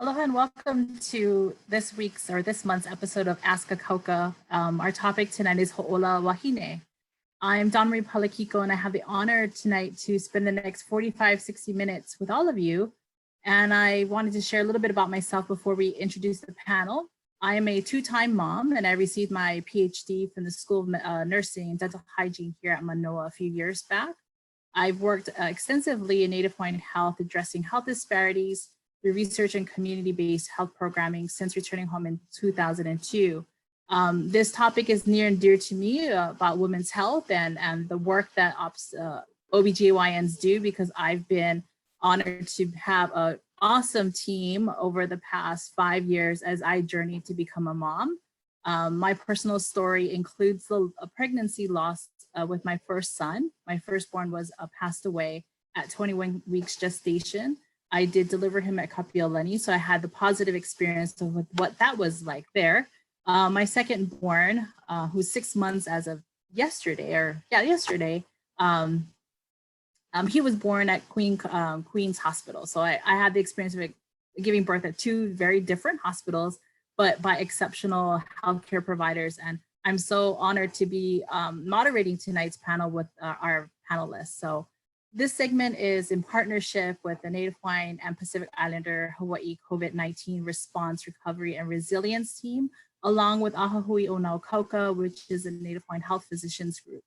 Aloha and welcome to this month's episode of Ask-A-Kauka. Our topic tonight is Ho'ola Wahine. I'm Don Marie Palakiko, and I have the honor tonight to spend the next 45-60 minutes with all of you. And I wanted to share a little bit about myself before we introduce the panel. I am a two-time mom, and I received my PhD from the School of Nursing and Dental Hygiene here at Manoa a few years back. I've worked extensively in Native Hawaiian health, addressing health disparities through research and community-based health programming since returning home in 2002. This topic is near and dear to me about women's health and the work that OBGYNs do, because I've been honored to have an awesome team over the past 5 years as I journeyed to become a mom. My personal story includes a pregnancy loss with my first son. My firstborn was passed away at 21 weeks gestation. I did deliver him at Kapiolani, so I had the positive experience of what that was like there. My secondborn, who's 6 months as of yesterday, he was born at Queen's Hospital. So I had the experience of giving birth at two very different hospitals, but by exceptional healthcare providers. And I'm so honored to be moderating tonight's panel with our panelists. So this segment is in partnership with the Native Hawaiian and Pacific Islander Hawaii COVID-19 Response, Recovery, and Resilience Team, along with Ahahui o Ask-A-Kauka, which is a Native Hawaiian health physicians group.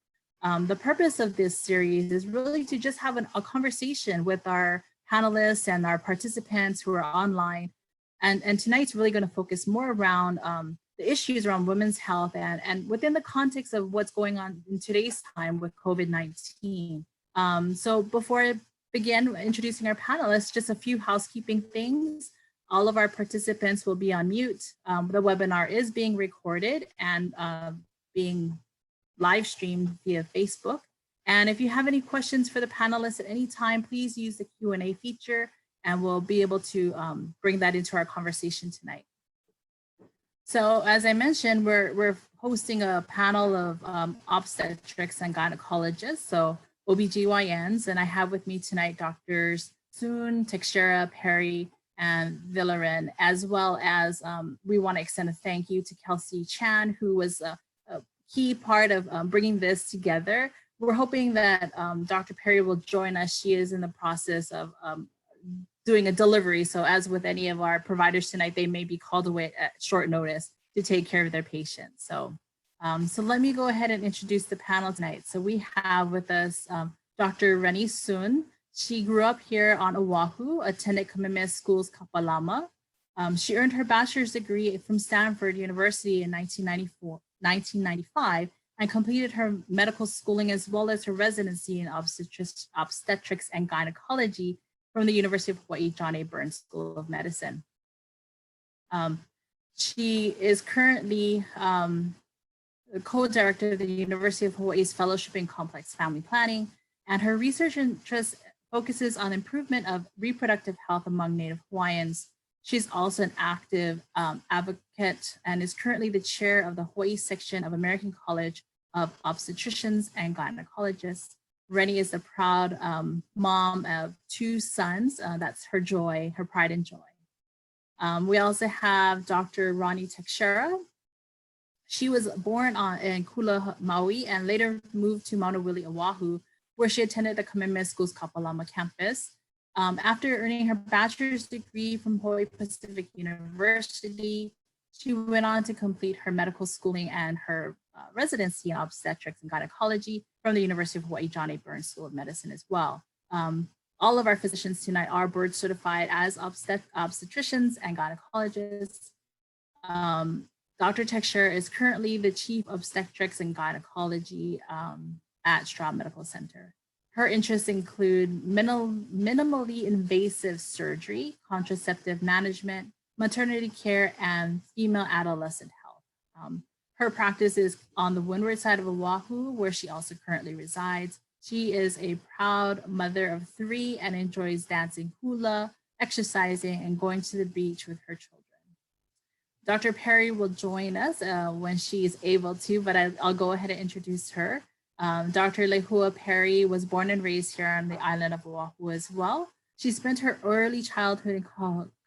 The purpose of this series is really to just have a conversation with our panelists and our participants who are online. And tonight's really going to focus more around the issues around women's health and within the context of what's going on in today's time with COVID-19. So before I begin introducing our panelists, just a few housekeeping things. All of our participants will be on mute. The webinar is being recorded and being live streamed via Facebook. And if you have any questions for the panelists at any time, please use the Q&A feature and we'll be able to bring that into our conversation tonight. So as I mentioned, we're hosting a panel of obstetrics and gynecologists. So OBGYNs, and I have with me tonight Drs. Soon, Texeira, Perry, and Villarin, as well as we want to extend a thank you to Kelsey Chan, who was a key part of bringing this together. We're hoping that Dr. Perry will join us. She is in the process of doing a delivery. So as with any of our providers tonight, they may be called away at short notice to take care of their patients. So let me go ahead and introduce the panel tonight. So we have with us Dr. Reni Soon. She grew up here on Oahu, attended Kamehameha School's Kapalama. She earned her bachelor's degree from Stanford University in 1995 and completed her medical schooling as well as her residency in obstetrics and gynecology from the University of Hawaii John A. Burns School of Medicine. She is currently the co-director of the University of Hawaii's Fellowship in Complex Family Planning, and her research interest focuses on improvement of reproductive health among Native Hawaiians. She's also an active advocate and is currently the chair of the Hawaii section of American College of Obstetricians and Gynecologists. Reni is the proud mom of two sons. That's her joy, her pride and joy. We also have Dr. Ronnie Texeira. She was born in Kula, Maui, and later moved to Maunawili, Oahu, where she attended the Kamehameha School's Kapalama campus. After earning her bachelor's degree from Hawaii Pacific University, she went on to complete her medical schooling and her residency in obstetrics and gynecology from the University of Hawaii John A. Burns School of Medicine as well. All of our physicians tonight are board certified as obstetricians and gynecologists. Dr. Texeira is currently the Chief Obstetrics and Gynecology at Straub Medical Center. Her interests include minimally invasive surgery, contraceptive management, maternity care, and female adolescent health. Her practice is on the windward side of Oahu, where she also currently resides. She is a proud mother of 3 and enjoys dancing hula, exercising, and going to the beach with her children. Dr. Perry will join us when she is able to, but I'll go ahead and introduce her. Dr. Lehua Perry was born and raised here on the island of Oahu as well. She spent her early childhood in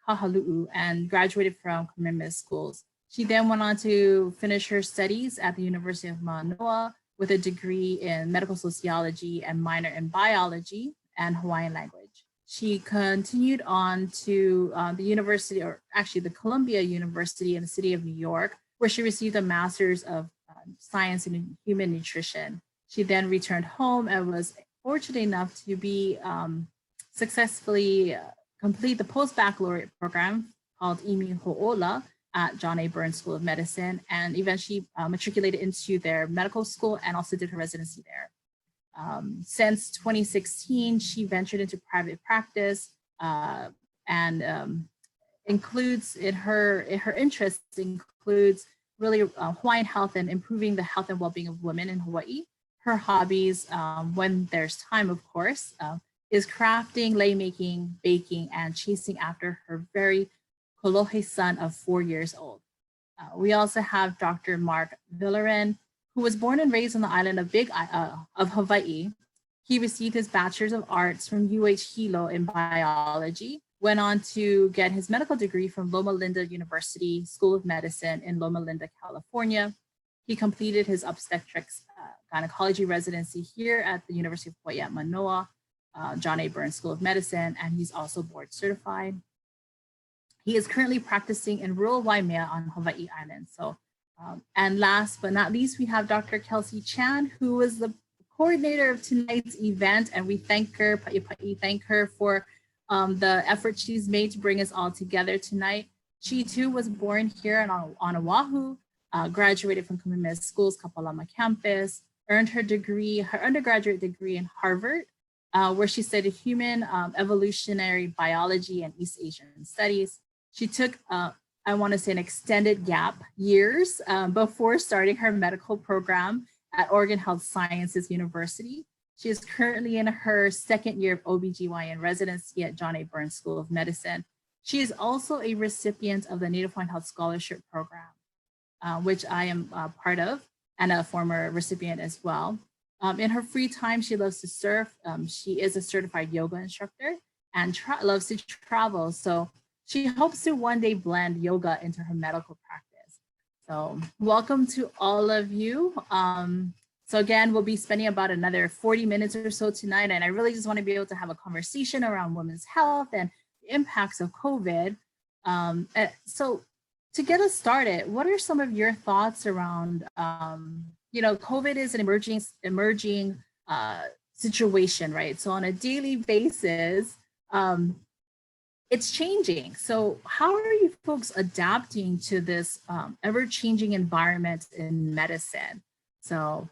Kahalu'u and graduated from Kamehameha schools. She then went on to finish her studies at the University of Manoa with a degree in medical sociology and minor in biology and Hawaiian language. She continued on to the university, or actually the Columbia University in the city of New York, where she received a master's of science in human nutrition. She then returned home and was fortunate enough to be successfully complete the post-baccalaureate program called Imi Ho'ola at John A. Burns School of Medicine, and eventually matriculated into their medical school and also did her residency there. Since 2016, she ventured into private practice and includes in her interests includes really Hawaiian health and improving the health and well-being of women in Hawaii. Her hobbies, when there's time, of course, is crafting, lei making, baking, and chasing after her very Kolohe son of 4 years old. We also have Dr. Mark Villarin, who was born and raised on the island of Hawaii. He received his Bachelor's of Arts from UH Hilo in biology, went on to get his medical degree from Loma Linda University School of Medicine in Loma Linda, California. He completed his obstetrics gynecology residency here at the University of Hawaii at Manoa, John A. Burns School of Medicine, and he's also board certified. He is currently practicing in rural Waimea on Hawaii Island. So, and last but not least, we have Dr. Kelsey Chan, who was the coordinator of tonight's event, and we thank her, thank her for the effort she's made to bring us all together tonight. She too was born here on Oahu, graduated from Kamehameha Schools Kapalama campus, earned her degree, her undergraduate degree in Harvard, where she studied human evolutionary biology and East Asian studies. She took, I want to say, an extended gap years before starting her medical program at Oregon Health Sciences University. She is currently in her second year of OBGYN residency at John A. Burns School of Medicine. She is also a recipient of the Native Hawaiian Health Scholarship Program, which I am part of, and a former recipient as well. In her free time, she loves to surf. She is a certified yoga instructor and loves to travel. So she hopes to one day blend yoga into her medical practice. So welcome to all of you. So again, we'll be spending about another 40 minutes or so tonight. And I really just want to be able to have a conversation around women's health and the impacts of COVID. So to get us started, what are some of your thoughts around, COVID is an emerging situation, right? So on a daily basis, it's changing. So how are you folks adapting to this ever-changing environment in medicine? So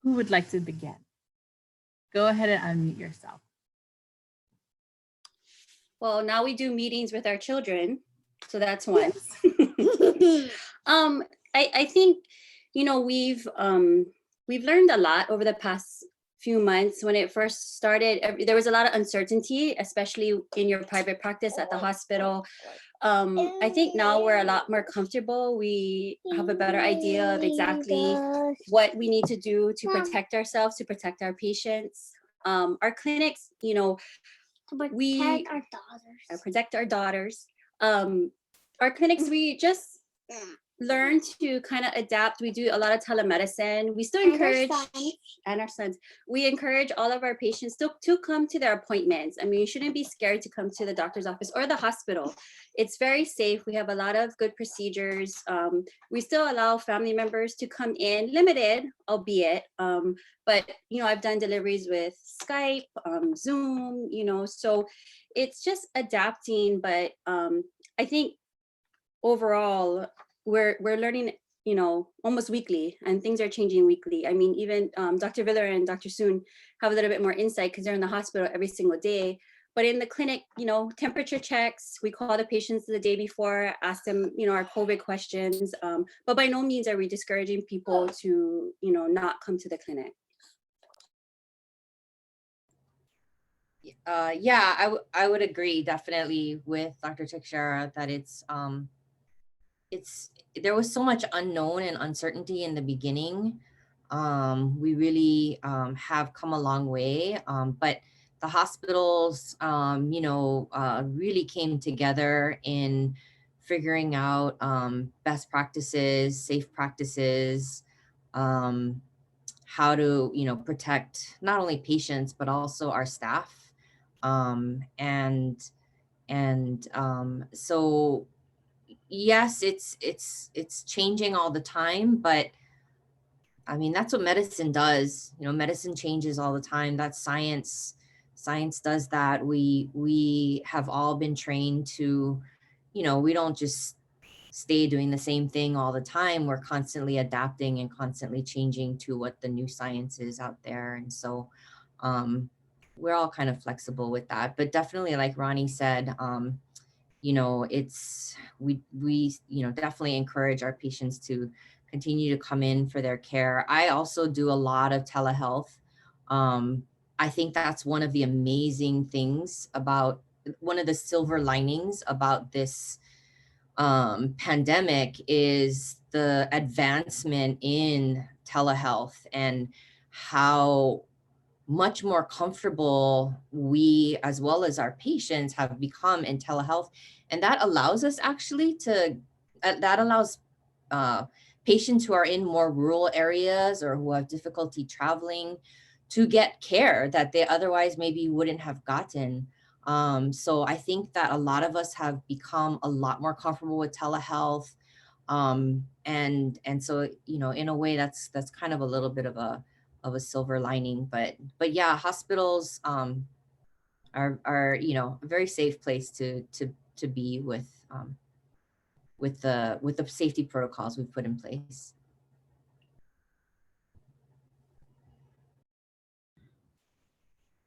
who would like to begin? Go ahead and unmute yourself. Well, now we do meetings with our children, so that's one. I think, we've learned a lot over the past few months. When it first started, there was a lot of uncertainty, especially in your private practice at the hospital. I think now we're a lot more comfortable. We have a better idea of exactly what we need to do to protect ourselves, to protect our patients. Our clinics, we protect our daughters. Our clinics, we just learn to kind of adapt. We do a lot of telemedicine. We still encourage, and our sons, we encourage all of our patients to come to their appointments. I mean, you shouldn't be scared to come to the doctor's office or the hospital. It's very safe. We have a lot of good procedures. We still allow family members to come in, limited, albeit, but, I've done deliveries with Skype, Zoom, so it's just adapting. But I think overall, we're learning, almost weekly, and things are changing weekly. I mean, even Dr. Villarin and Dr. Soon have a little bit more insight because they're in the hospital every single day. But in the clinic, temperature checks, we call the patients the day before, ask them, our COVID questions. But by no means are we discouraging people to, not come to the clinic. I would agree definitely with Dr. Texeira that there was so much unknown and uncertainty in the beginning. We really have come a long way, but the hospitals, really came together in figuring out best practices, safe practices, how to, protect not only patients, but also our staff. So yes, it's changing all the time, but I mean, that's what medicine does. Medicine changes all the time. That's science. Science does that. We have all been trained to, we don't just stay doing the same thing all the time. We're constantly adapting and constantly changing to what the new science is out there. And so we're all kind of flexible with that. But definitely, like Ronnie said, it's we definitely encourage our patients to continue to come in for their care. I also do a lot of telehealth. I think that's one of the amazing things about, one of the silver linings about this pandemic is the advancement in telehealth and how much more comfortable we, as well as our patients, have become in telehealth. And that allows us actually to, that allows patients who are in more rural areas or who have difficulty traveling to get care that they otherwise maybe wouldn't have gotten. So I think that a lot of us have become a lot more comfortable with telehealth. And so, in a way that's kind of a little bit of a silver lining, but yeah, hospitals are a very safe place to be with the safety protocols we've put in place.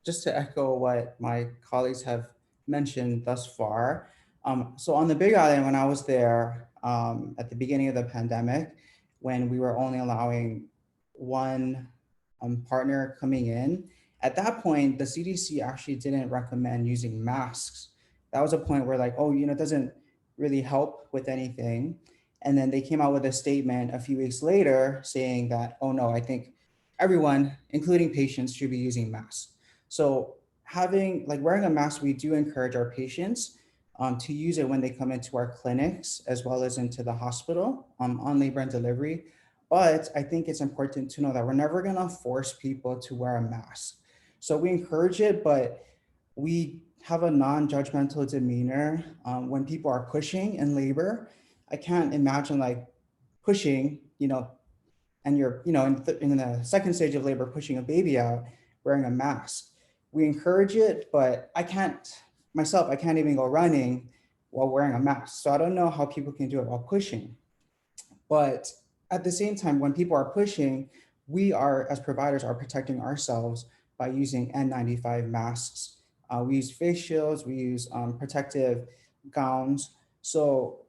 Just to echo what my colleagues have mentioned thus far. So on the Big Island, when I was there at the beginning of the pandemic, when we were only allowing one partner coming in, at that point, the CDC actually didn't recommend using masks. That was a point where like, oh, it doesn't really help with anything. And then they came out with a statement a few weeks later saying that, oh no, I think everyone, including patients, should be using masks. So wearing a mask, we do encourage our patients to use it when they come into our clinics as well as into the hospital on labor and delivery. But I think it's important to know that we're never gonna force people to wear a mask. So we encourage it, but we have a non-judgmental demeanor when people are pushing in labor. I can't imagine like pushing, and you're, in the second stage of labor, pushing a baby out wearing a mask. We encourage it, but I can't even go running while wearing a mask. So I don't know how people can do it while pushing. But at the same time, when people are pushing, we are, as providers, are protecting ourselves by using N95 masks. We use face shields, we use protective gowns. So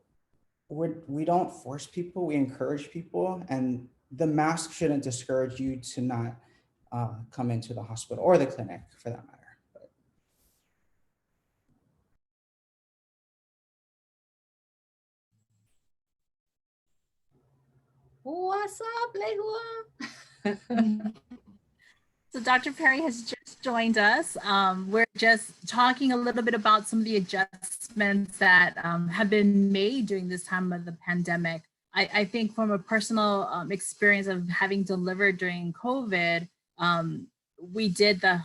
we don't force people, we encourage people, and the mask shouldn't discourage you to not come into the hospital or the clinic for that matter. What's up, Lehua? So Dr. Perry has just joined us. We're just talking a little bit about some of the adjustments that have been made during this time of the pandemic. I think from a personal experience of having delivered during COVID, we did the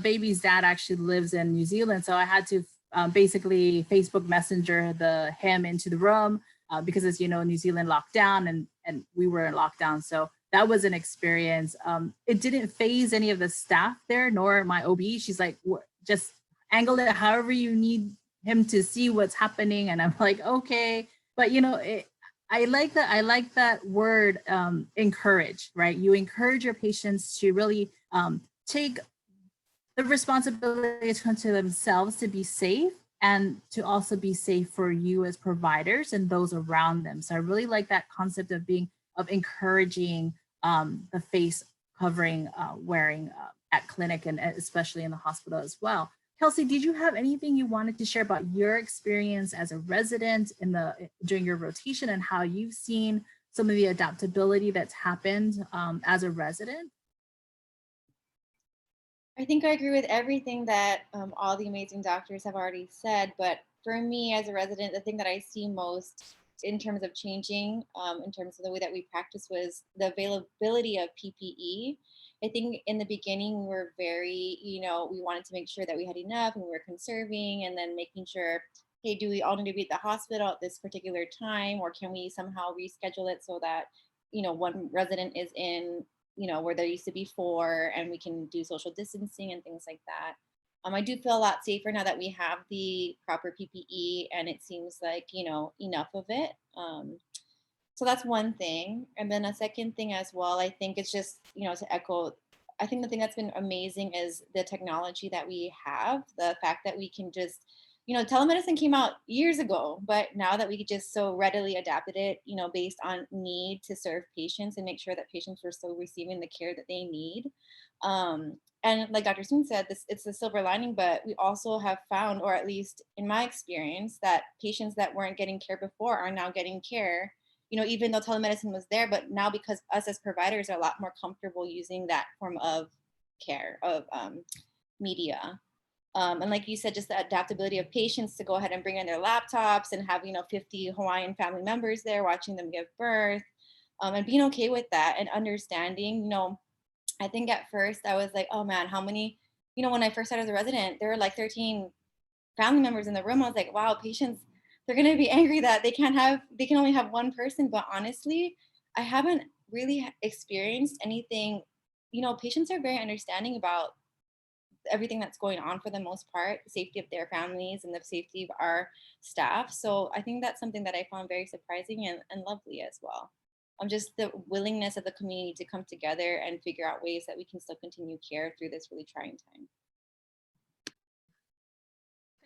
baby's dad actually lives in New Zealand. So I had to basically Facebook Messenger him into the room because, as you know, New Zealand locked down and we were in lockdown. So that was an experience. It didn't phase any of the staff there, nor my OB. She's like, just angle it however you need him to see what's happening. And I'm like, okay. But I like that word, encourage, right? You encourage your patients to really take the responsibility to themselves to be safe and to also be safe for you as providers and those around them. So I really like that concept of encouraging the face covering wearing at clinic and especially in the hospital as well. Kelsey, did you have anything you wanted to share about your experience as a resident during your rotation and how you've seen some of the adaptability that's happened as a resident? I think I agree with everything that all the amazing doctors have already said. But for me as a resident, the thing that I see most in terms of changing, in terms of the way that we practice, was the availability of PPE. I think in the beginning we were very, we wanted to make sure that we had enough and we were conserving, and then making sure, hey, do we all need to be at the hospital at this particular time, or can we somehow reschedule it so that, one resident is in, where there used to be four, and we can do social distancing and things like that. I do feel a lot safer now that we have the proper PPE, and it seems like, enough of it. So that's one thing. And then a second thing as well, I think it's just, to echo, I think the thing that's been amazing is the technology that we have, the fact that we can just, telemedicine came out years ago, but now that we just so readily adapted it, based on need to serve patients and make sure that patients were still receiving the care that they need. And like Dr. Soon said, it's the silver lining, but we also have found, or at least in my experience, that patients that weren't getting care before are now getting care, even though telemedicine was there, but now because us as providers are a lot more comfortable using that form of care, of media. And like you said, just the adaptability of patients to go ahead and bring in their laptops and have, 50 Hawaiian family members there watching them give birth, and being okay with that and understanding, I think at first I was like, oh man, how many, when I first started as a resident, there were like 13 family members in the room. I was like, wow, patients, they're going to be angry that they can only have one person. But honestly, I haven't really experienced anything. Patients are very understanding about everything that's going on for the most part, the safety of their families and the safety of our staff. So I think that's something that I found very surprising and lovely as well. Just the willingness of the community to come together and figure out ways that we can still continue care through this really trying time.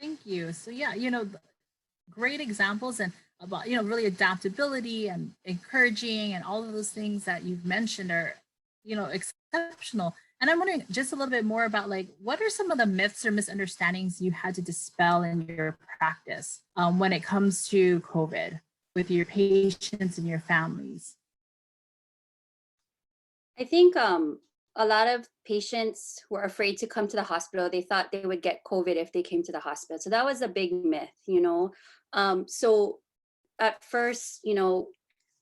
Thank you. So yeah, great examples and about, really adaptability and encouraging, and all of those things that you've mentioned are, exceptional. And I'm wondering just a little bit more about, like, what are some of the myths or misunderstandings you had to dispel in your practice when it comes to COVID with your patients and your families? I think a lot of patients were afraid to come to the hospital. They thought they would get COVID if they came to the hospital. So that was a big myth, So at first,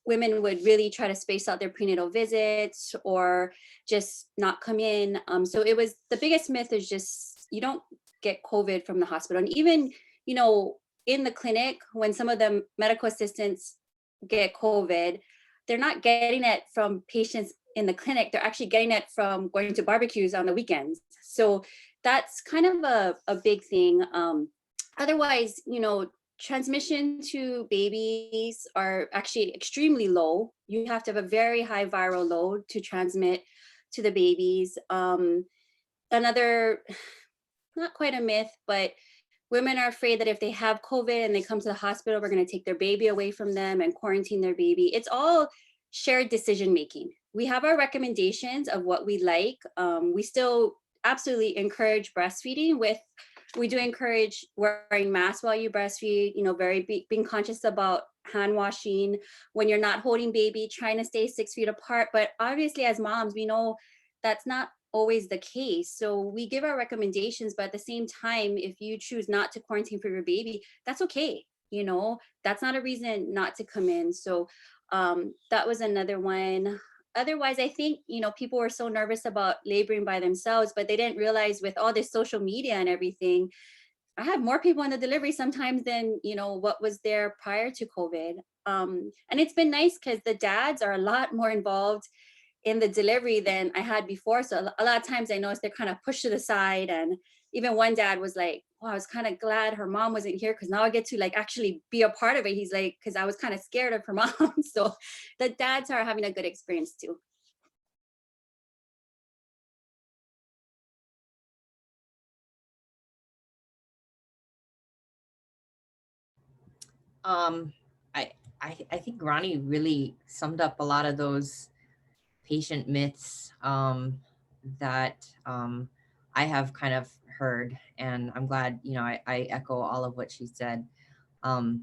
women would really try to space out their prenatal visits or just not come in. So it was, the biggest myth is just, you don't get COVID from the hospital. And even, in the clinic, when some of the medical assistants get COVID, they're not getting it from patients in the clinic. They're actually getting it from going to barbecues on the weekends. So that's kind of a big thing. Otherwise, transmission to babies are actually extremely low. You have to have a very high viral load to transmit to the babies. Another, not quite a myth, but women are afraid that if they have COVID and they come to the hospital, we're going to take their baby away from them and quarantine their baby. It's all shared decision making. We have our recommendations of what we like. We still absolutely encourage breastfeeding. We do encourage wearing masks while you breastfeed, being conscious about hand washing when you're not holding baby, trying to stay 6 feet apart. But obviously as moms, we know that's not always the case. So we give our recommendations, but at the same time, if you choose not to quarantine for your baby, that's okay. That's not a reason not to come in. So that was another one. Otherwise, I think, people were so nervous about laboring by themselves, but they didn't realize with all this social media and everything, I have more people in the delivery sometimes than, what was there prior to COVID. And it's been nice because the dads are a lot more involved in the delivery than I had before. So a lot of times I noticed they're kind of pushed to the side. And even one dad was like, oh, I was kind of glad her mom wasn't here because now I get to actually be a part of it. He's like, because I was kind of scared of her mom. So the dads are having a good experience too. I think Ronnie really summed up a lot of those patient myths that I have kind of heard, and I'm glad, I echo all of what she said. I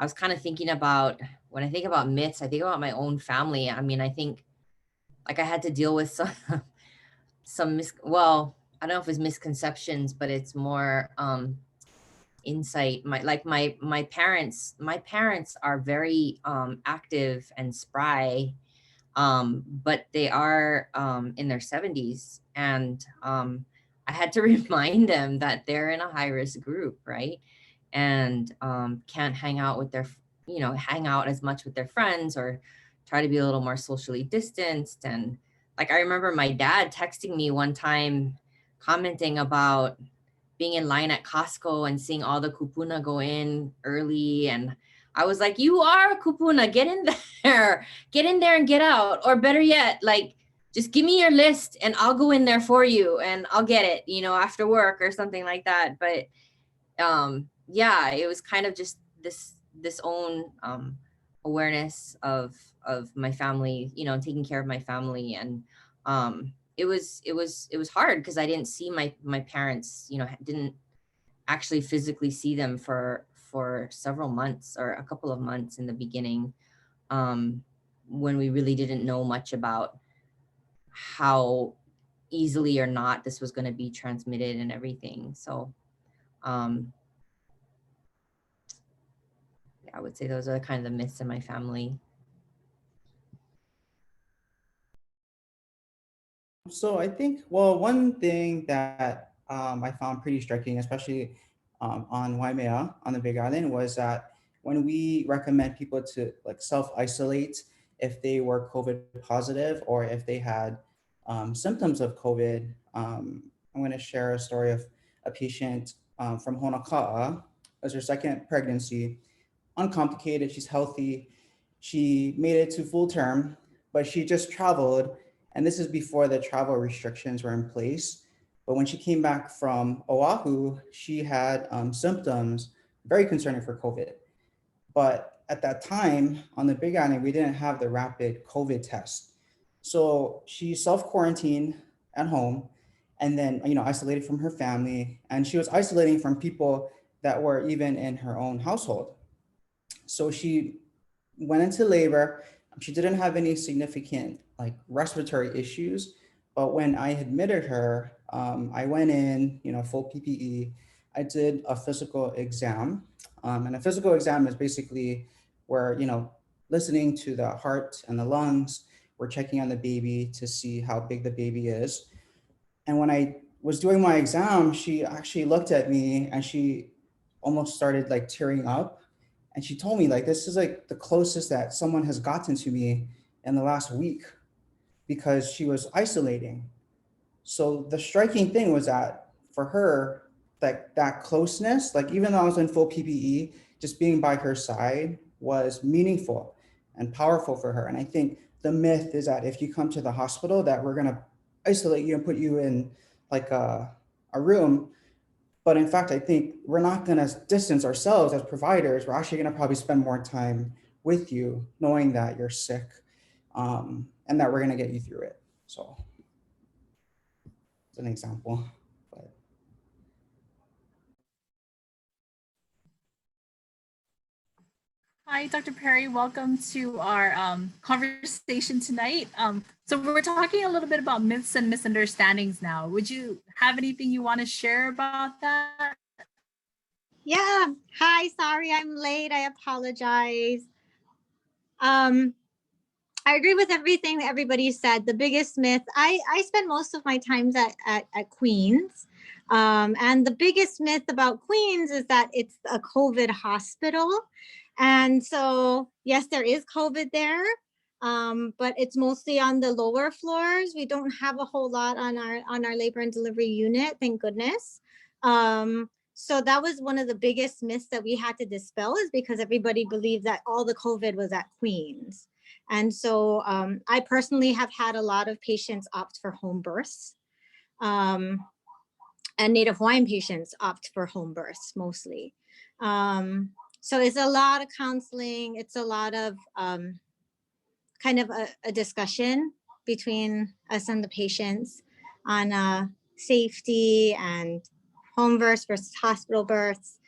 was kind of thinking about, when I think about myths, I think about my own family. I mean, I think I had to deal with well, I don't know if it's misconceptions, but it's more insight. My parents are very active and spry, but they are in their 70s, and I had to remind them that they're in a high risk group, right? And can't hang out with their, hang out as much with their friends, or try to be a little more socially distanced. And like, I remember my dad texting me one time commenting about being in line at Costco and seeing all the kupuna go in early. And I was like, you are a kupuna, get in there and get out. Or better yet, like, just give me your list and I'll go in there for you and I'll get it, after work or something like that. But yeah, it was kind of just this own awareness of my family, taking care of my family. And it was hard because I didn't see my parents, didn't actually physically see them for several months, or a couple of months in the beginning, when we really didn't know much about how easily or not this was going to be transmitted and everything. So I would say those are kind of the myths in my family. So I think, well, one thing that I found pretty striking, especially on Waimea, on the Big Island, was that when we recommend people to like self-isolate if they were COVID positive or if they had symptoms of COVID. I'm going to share a story of a patient from Honolulu. It was her second pregnancy, uncomplicated, she's healthy. She made it to full term, but she just traveled. And this is before the travel restrictions were in place. But when she came back from Oahu, she had symptoms very concerning for COVID. But at that time on the Big Island, we didn't have the rapid COVID test. So she self-quarantined at home and then, isolated from her family. And she was isolating from people that were even in her own household. So she went into labor. She didn't have any significant like respiratory issues, but when I admitted her, I went in, full PPE. I did a physical exam, and a physical exam is basically where, listening to the heart and the lungs, we're checking on the baby to see how big the baby is. And when I was doing my exam, she actually looked at me and she almost started like tearing up. And she told me like, this is like the closest that someone has gotten to me in the last week, because she was isolating. So the striking thing was that for her, like that closeness, like even though I was in full PPE, just being by her side was meaningful and powerful for her. And I think the myth is that if you come to the hospital that we're gonna isolate you and put you in like a room. But in fact, I think we're not going to distance ourselves as providers. We're actually going to probably spend more time with you, knowing that you're sick, and that we're going to get you through it. So it's an example. But. Hi, Dr. Perry. Welcome to our conversation tonight. So we're talking a little bit about myths and misunderstandings now. Would you have anything you want to share about that? Yeah. Hi, sorry I'm late. I apologize. I agree with everything that everybody said. The biggest myth, I spend most of my times at Queens. And the biggest myth about Queens is that it's a COVID hospital. And so, yes, there is COVID there, but it's mostly on the lower floors. We don't have a whole lot on our labor and delivery unit, thank goodness. So that was one of the biggest myths that we had to dispel, is because everybody believed that all the COVID was at Queens. And so I personally have had a lot of patients opt for home births. And Native Hawaiian patients opt for home births mostly. So it's a lot of counseling. It's a lot of kind of a discussion between us and the patients on safety and home births versus hospital births.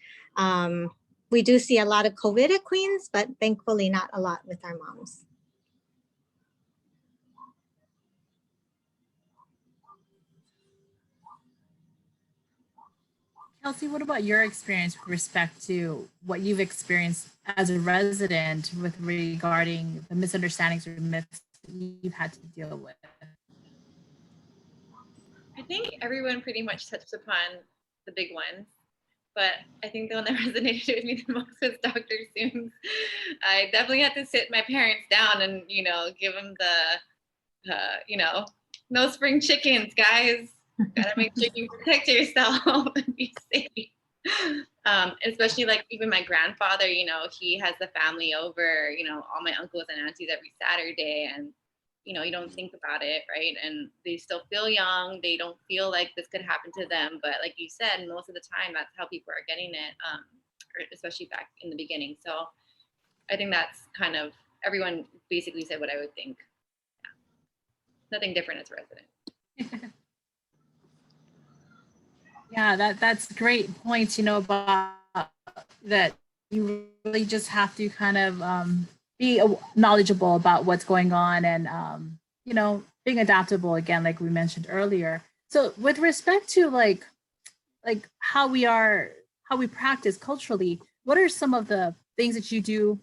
We do see a lot of COVID at Queens, but thankfully not a lot with our moms. Kelsey, what about your experience with respect to what you've experienced as a resident with regarding the misunderstandings or myths you've had to deal with? I think everyone pretty much touched upon the big ones, but I think the one that resonated with me the most was Dr. Soon's. I definitely had to sit my parents down and, give them the, no spring chickens, guys. Gotta make sure you protect yourself and be safe. Especially like even my grandfather, he has the family over, all my uncles and aunties every Saturday, and you don't think about it, right? And they still feel young. They don't feel like this could happen to them. But like you said, most of the time, that's how people are getting it, especially back in the beginning. So I think that's kind of, everyone basically said what I would think. Yeah. Nothing different as a resident. Yeah, that's great points, about that you really just have to kind of be knowledgeable about what's going on and, being adaptable again, like we mentioned earlier. So with respect to like how we practice culturally, what are some of the things that you do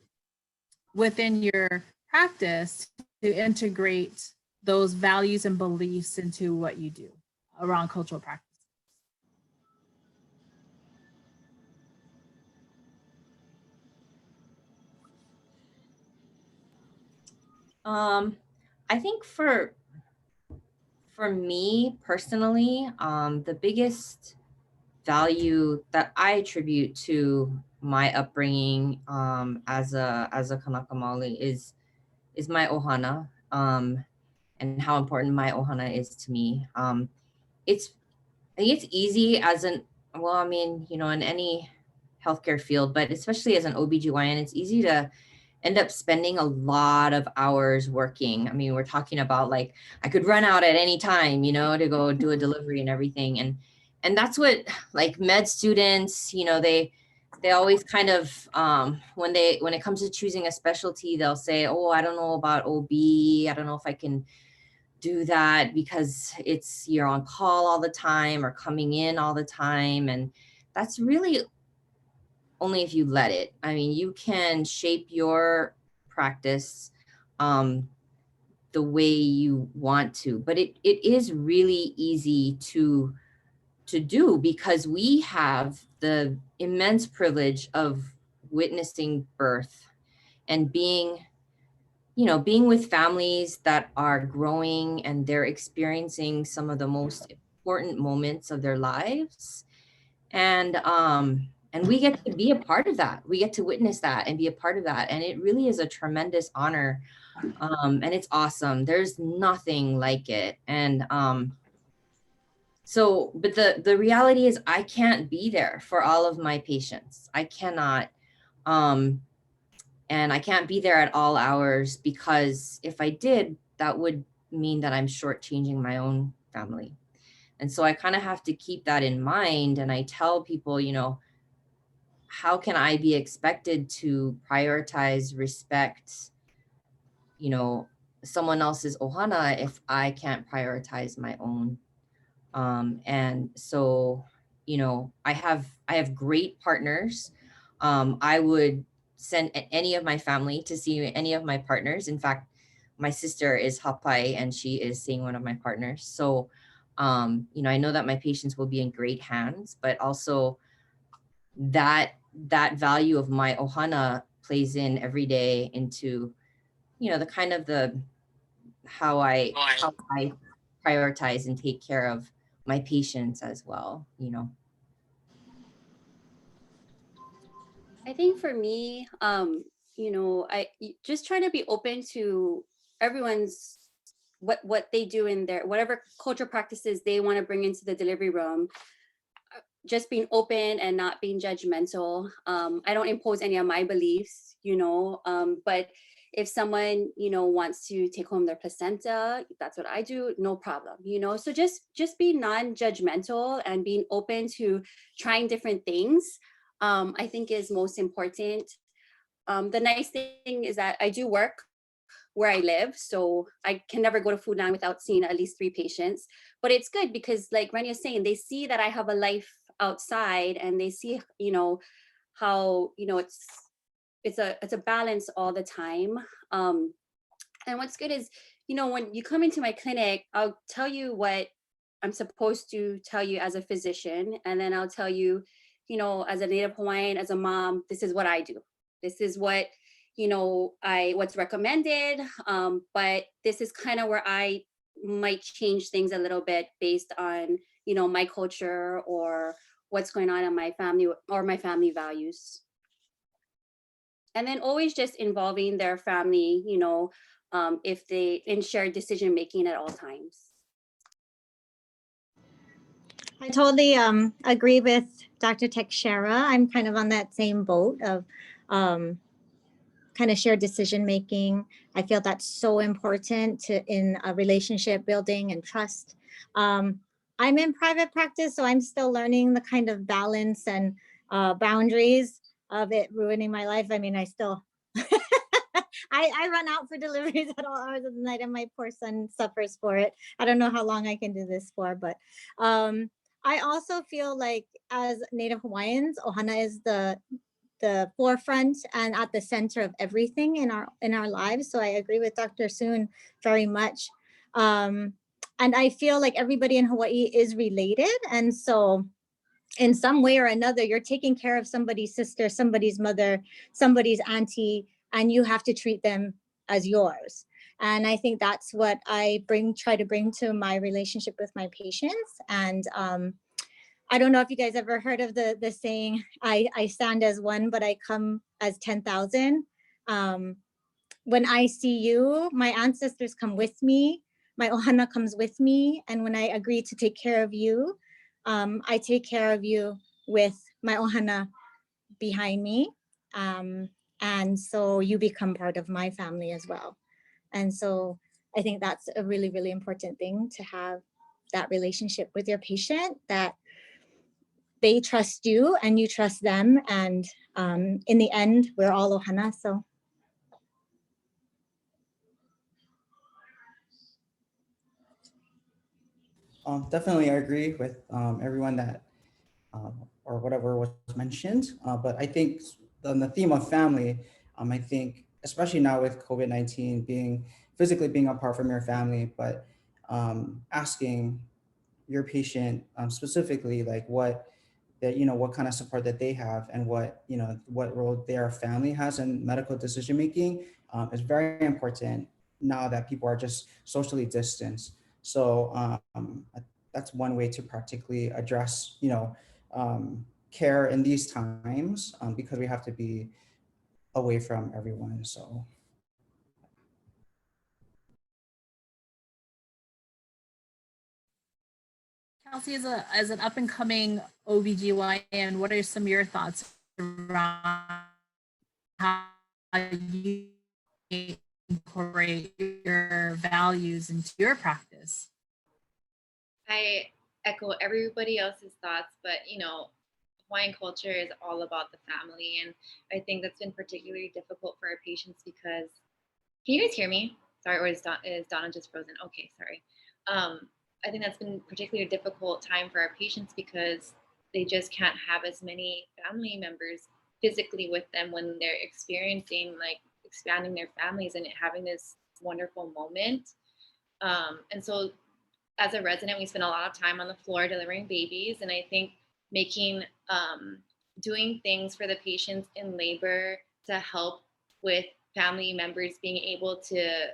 within your practice to integrate those values and beliefs into what you do around cultural practice? I think for me personally, the biggest value that I attribute to my upbringing as a Kanaka Maoli is my ohana, and how important my ohana is to me. I think it's easy as in any healthcare field, but especially as an OBGYN, it's easy to end up spending a lot of hours working. I mean, we're talking about like, I could run out at any time, to go do a delivery and everything. And that's what like med students, they always kind of, when it comes to choosing a specialty, they'll say, oh, I don't know about OB. I don't know if I can do that because you're on call all the time or coming in all the time. And that's really only if you let it. I mean, you can shape your practice the way you want to, but it is really easy to do because we have the immense privilege of witnessing birth and being with families that are growing and they're experiencing some of the most important moments of their lives. And we get to be a part of that. We get to witness that and be a part of that. And it really is a tremendous honor. And it's awesome. There's nothing like it. And but the reality is I can't be there for all of my patients. I cannot. And I can't be there at all hours because if I did, that would mean that I'm shortchanging my own family. And so I kind of have to keep that in mind. And I tell people, how can I be expected to prioritize, respect, someone else's ohana if I can't prioritize my own? And so, I have great partners. I would send any of my family to see any of my partners. In fact, my sister is hapai and she is seeing one of my partners. So, I know that my patients will be in great hands, but also that value of my ohana plays in every day into, the kind of how I prioritize and take care of my patients as well, I think for me, I just trying to be open to everyone's what they do in their whatever cultural practices they want to bring into the delivery room. Just being open and not being judgmental. I don't impose any of my beliefs, but if someone, wants to take home their placenta, that's what I do, no problem, So just be non-judgmental and being open to trying different things, I think is most important. The nice thing is that I do work where I live, so I can never go to Food Line without seeing at least 3 patients. But it's good because, like Reni is saying, they see that I have a life outside and they see, you know, how, you know, it's a balance all the time. And what's good is, you know, when you come into my clinic, I'll tell you what I'm supposed to tell you as a physician, and then I'll tell you, you know, as a Native Hawaiian, as a mom, this is what I do. This is what, you know, what's recommended. But this is kind of where I might change things a little bit based on, you know, my culture or what's going on in my family or my family values. And then always just involving their family, you know, if they in shared decision making at all times. I totally agree with Dr. Texeira. I'm kind of on that same boat of kind of shared decision making. I feel that's so important in a relationship building and trust. I'm in private practice, so I'm still learning the kind of balance and boundaries of it ruining my life. I mean, I still, I run out for deliveries at all hours of the night, and my poor son suffers for it. I don't know how long I can do this for, but I also feel like as Native Hawaiians, Ohana is the forefront and at the center of everything in our lives. So I agree with Dr. Soon very much. And I feel like everybody in Hawaii is related. And so in some way or another, you're taking care of somebody's sister, somebody's mother, somebody's auntie, and you have to treat them as yours. And I think that's what I try to bring to my relationship with my patients. And I don't know if you guys ever heard of the saying, I stand as one, but I come as 10,000. When I see you, my ancestors come with me, my ohana comes with me. And when I agree to take care of you, I take care of you with my ohana behind me. And so you become part of my family as well. And so I think that's a really, really important thing, to have that relationship with your patient, that they trust you and you trust them. And in the end, we're all ohana. So. Definitely, I agree with everyone that or whatever was mentioned. But I think on the theme of family, I think especially now with COVID-19 physically being apart from your family, but asking your patient specifically like what kind of support that they have and what role their family has in medical decision making is very important now that people are just socially distanced. So that's one way to practically address care in these times, because we have to be away from everyone. So Kelsey, as an up and coming OBGYN, what are some of your thoughts around how you incorporate your values into your practice? I echo everybody else's thoughts, but Hawaiian culture is all about the family, and I think that's been particularly difficult for our patients because, can you guys hear me? Sorry, or is Donna just frozen? Okay, sorry. I think that's been particularly a difficult time for our patients because they just can't have as many family members physically with them when they're experiencing like expanding their families and having this wonderful moment. And so as a resident, we spend a lot of time on the floor delivering babies. And I think doing things for the patients in labor to help with family members being able to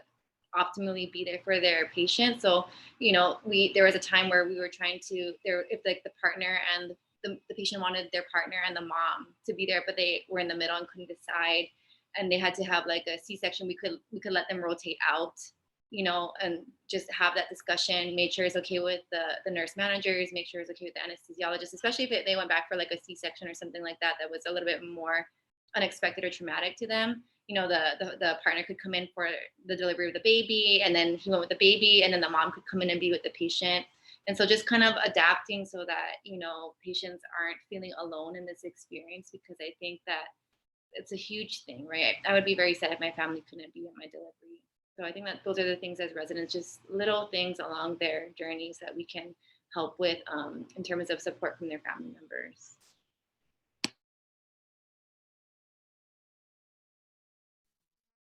optimally be there for their patient. So, there was a time where we were trying to, if like the partner and the patient wanted their partner and the mom to be there, but they were in the middle and couldn't decide, and they had to have like a C-section, we could let them rotate out, and just have that discussion, make sure it's okay with the nurse managers, make sure it's okay with the anesthesiologist, especially if they went back for like a C-section or something like that was a little bit more unexpected or traumatic to them. The partner could come in for the delivery of the baby, and then he went with the baby, and then the mom could come in and be with the patient. And so just kind of adapting so that, patients aren't feeling alone in this experience, because I think that it's a huge thing, right? I would be very sad if my family couldn't be at my delivery. So I think that those are the things as residents, just little things along their journeys that we can help with in terms of support from their family members.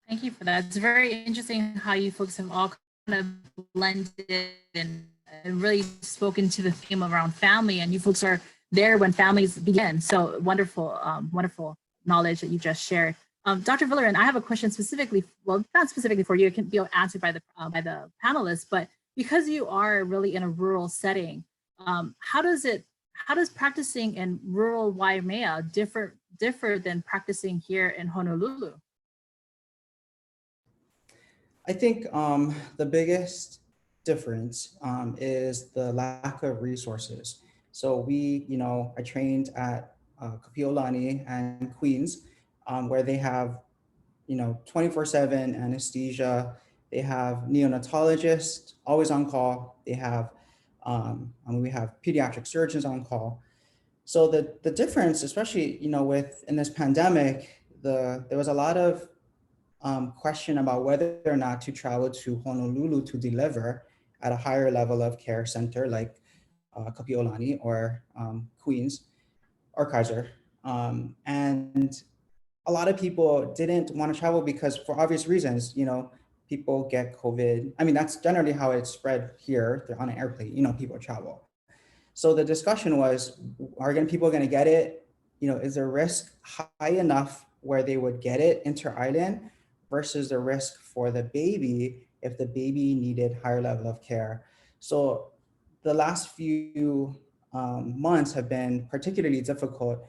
Thank you for that. It's very interesting how you folks have all kind of blended and really spoken to the theme around family, and you folks are there when families begin. So wonderful, wonderful knowledge that you just shared. Dr. Villarin, I have a question specifically, well, not specifically for you, it can be answered by the panelists, but because you are really in a rural setting, how does practicing in rural Waimea differ than practicing here in Honolulu? I think the biggest difference is the lack of resources. So I trained at Kapiolani and Queens, where they have 24/7 anesthesia. They have neonatologists always on call. They have we have pediatric surgeons on call. So the difference, especially in this pandemic, there was a lot of question about whether or not to travel to Honolulu to deliver at a higher level of care center like Kapiolani or Queens or Kaiser. And a lot of people didn't want to travel because for obvious reasons, people get COVID. I mean, that's generally how it's spread here. They're on an airplane, people travel. So the discussion was, people going to get it? Is the risk high enough where they would get it inter-island versus the risk for the baby if the baby needed higher level of care? So the last few months have been particularly difficult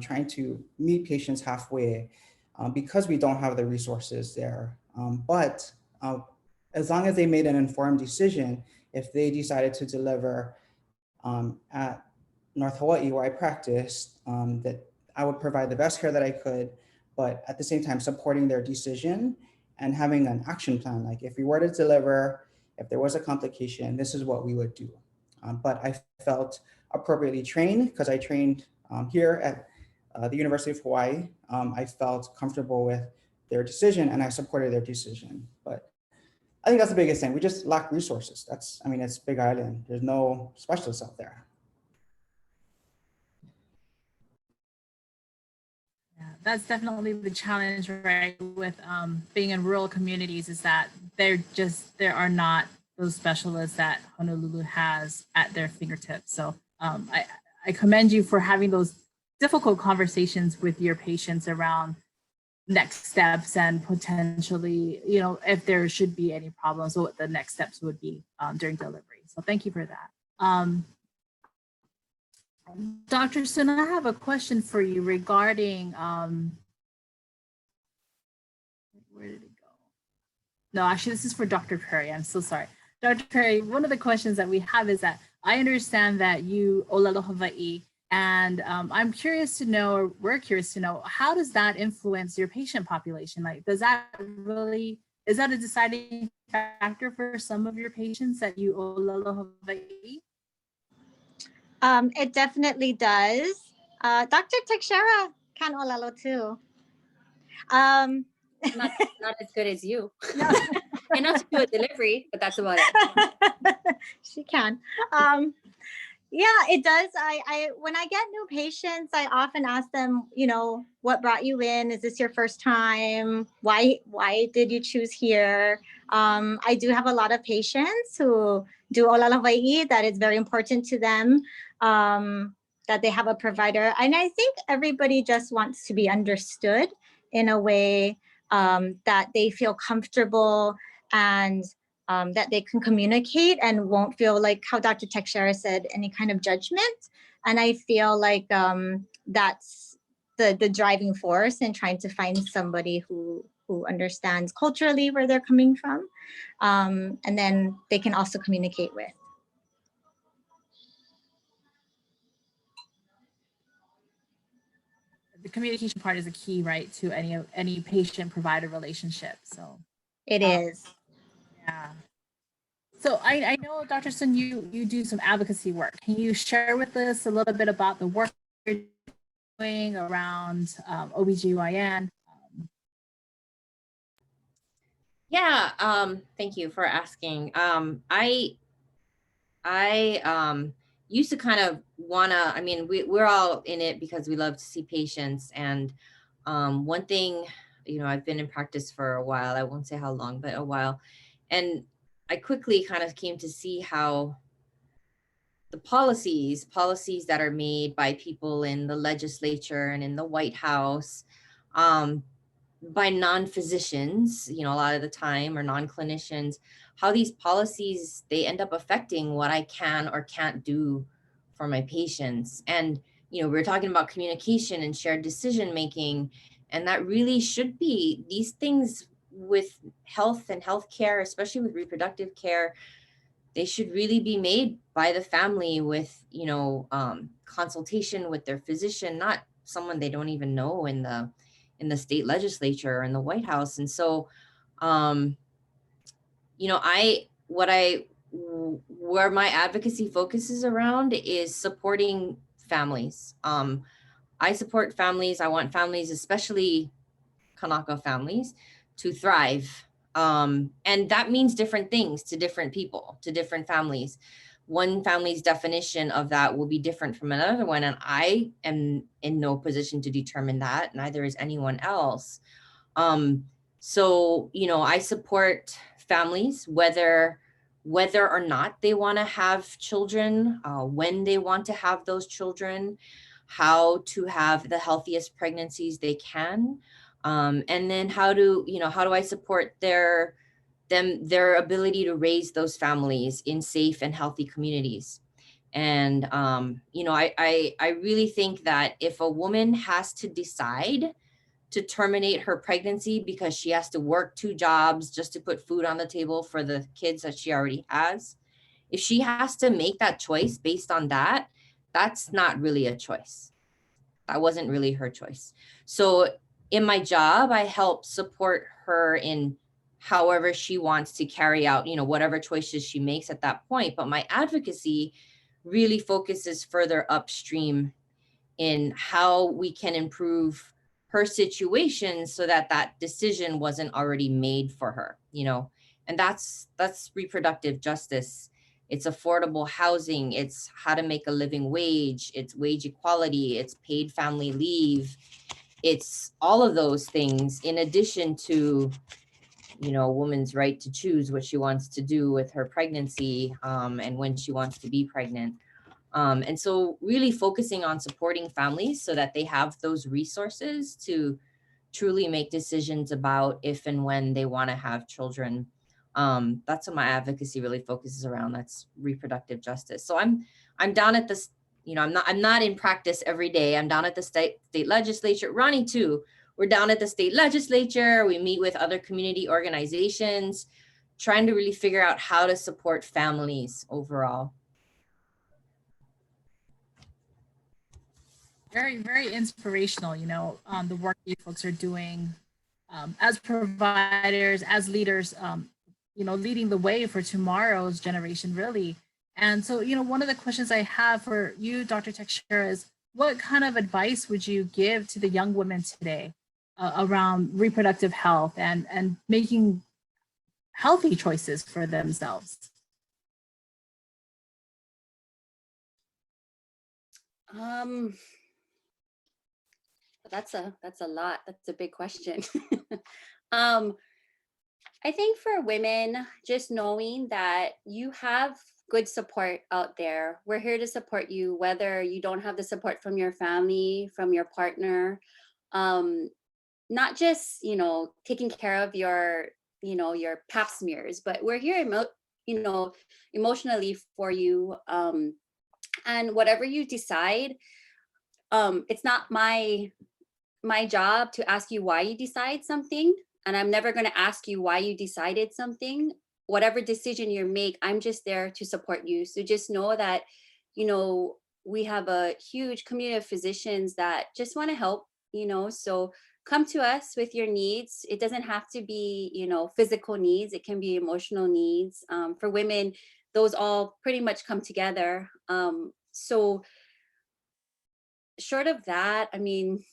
trying to meet patients halfway because we don't have the resources there. But as long as they made an informed decision, if they decided to deliver at North Hawaii, where I practiced, that I would provide the best care that I could, but at the same time supporting their decision and having an action plan. Like if we were to deliver, if there was a complication, this is what we would do. But I felt appropriately trained because I trained here at the University of Hawaii. I felt comfortable with their decision and I supported their decision. But I think that's the biggest thing. We just lack resources. It's Big Island. There's no specialists out there. Yeah, that's definitely the challenge, right? With being in rural communities is that there are not those specialists that Honolulu has at their fingertips. So I commend you for having those difficult conversations with your patients around next steps and potentially, if there should be any problems, what the next steps would be during delivery. So thank you for that. Dr. Soon, I have a question for you regarding, where did it go? No, actually, this is for Dr. Perry. I'm so sorry. Dr. Perry, one of the questions that we have is that I understand that you olelo Hawaii, and I'm curious to know, or we're curious to know, how does that influence your patient population? Like, is that a deciding factor for some of your patients that you olelo Hawaii? It definitely does. Dr. Texeira can olelo too. Not as good as you. No. And not to do a delivery, but that's about it. She can. Yeah, it does. I when I get new patients, I often ask them, what brought you in? Is this your first time? Why did you choose here? I do have a lot of patients who do olelo Hawaii, that it's very important to them, that they have a provider. And I think everybody just wants to be understood in a way that they feel comfortable and that they can communicate and won't feel like how Dr. Texeira said, any kind of judgment. And I feel like that's the driving force in trying to find somebody who understands culturally where they're coming from. And then they can also communicate with. The communication part is a key, right, to any patient-provider relationship. So it is. Yeah. So I know, Dr. Soon, you do some advocacy work. Can you share with us a little bit about the work you're doing around OBGYN? Yeah, thank you for asking. I I used to kind of wanna, I mean, we're all in it because we love to see patients. And one thing, you know, I've been in practice for a while, I won't say how long, but a while. And I quickly kind of came to see how the policies that are made by people in the legislature and in the White House, by non-physicians, you know, a lot of the time, or non-clinicians, how these policies, they end up affecting what I can or can't do for my patients. And, you know, we're talking about communication and shared decision making, and that really should be these things with health and healthcare, especially with reproductive care. They should really be made by the family with, you know, consultation with their physician, not someone they don't even know in the state legislature or in the White House. And so, you know, where my advocacy focuses around is supporting families. I support families. I want families, especially Kanaka families, to thrive. And that means different things to different people, to different families. One family's definition of that will be different from another one. And I am in no position to determine that, neither is anyone else. So, you know, I support families, whether or not they want to have children, when they want to have those children, how to have the healthiest pregnancies they can. And then how do I support their ability to raise those families in safe and healthy communities. And, you know, I really think that if a woman has to decide to terminate her pregnancy because she has to work 2 jobs just to put food on the table for the kids that she already has, if she has to make that choice based on that, that's not really a choice. That wasn't really her choice. So in my job, I help support her in however she wants to carry out, you know, whatever choices she makes at that point. But my advocacy really focuses further upstream in how we can improve her situation so that that decision wasn't already made for her, you know. And that's reproductive justice. It's affordable housing, it's how to make a living wage, it's wage equality, it's paid family leave, it's all of those things, in addition to, you know, a woman's right to choose what she wants to do with her pregnancy, and when she wants to be pregnant. And so really focusing on supporting families so that they have those resources to truly make decisions about if and when they want to have children. That's what my advocacy really focuses around. That's reproductive justice. So I'm down at this, you know, I'm not in practice every day. I'm down at the state legislature. Ronnie too. We're down at the state legislature. We meet with other community organizations, trying to really figure out how to support families overall. Very, very inspirational, you know, the work you folks are doing as providers, as leaders, you know, leading the way for tomorrow's generation, really. And so, you know, one of the questions I have for you, Dr. Texeira, is what kind of advice would you give to the young women today around reproductive health and making healthy choices for themselves? That's a lot. That's a big question. I think for women, just knowing that you have good support out there. We're here to support you, whether you don't have the support from your family, from your partner, not just, you know, taking care of your, you know, your pap smears, but we're here, you know, emotionally for you. And whatever you decide, it's not my job to ask you why you decide something, and I'm never going to ask you why you decided something. Whatever decision you make, I'm just there to support you. So just know that, you know, we have a huge community of physicians that just want to help, you know, so come to us with your needs. It doesn't have to be, you know, physical needs. It can be emotional needs. For women, those all pretty much come together. So short of that, I mean,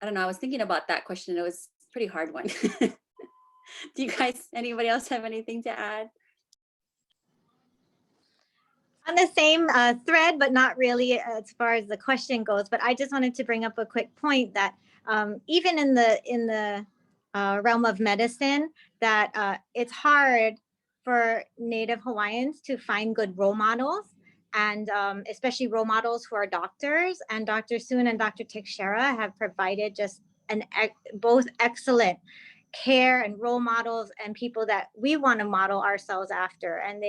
I don't know. I was thinking about that question. It was a pretty hard one. Do you guys, anybody else have anything to add? On the same thread, but not really as far as the question goes. But I just wanted to bring up a quick point that even in the realm of medicine, that it's hard for Native Hawaiians to find good role models, and especially role models who are doctors. And Dr. Soon and Dr. Texeira have provided just both excellent care and role models and people that we want to model ourselves after. And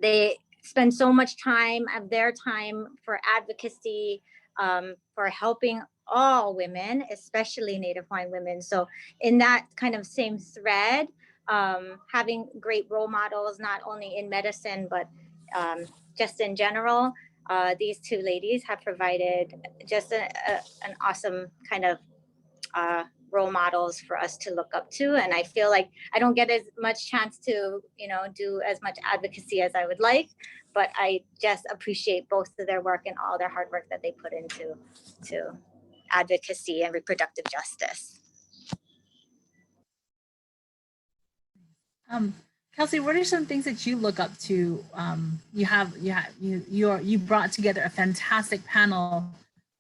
they spend so much time of their time for advocacy, for helping all women, especially Native Hawaiian women. So in that kind of same thread, having great role models, not only in medicine, but just in general, these two ladies have provided just an awesome kind of role models for us to look up to. And I feel like I don't get as much chance to, do as much advocacy as I would like, but I just appreciate both of their work and all their hard work that they put into advocacy and reproductive justice. Kelsey, what are some things that you look up to? You brought together a fantastic panel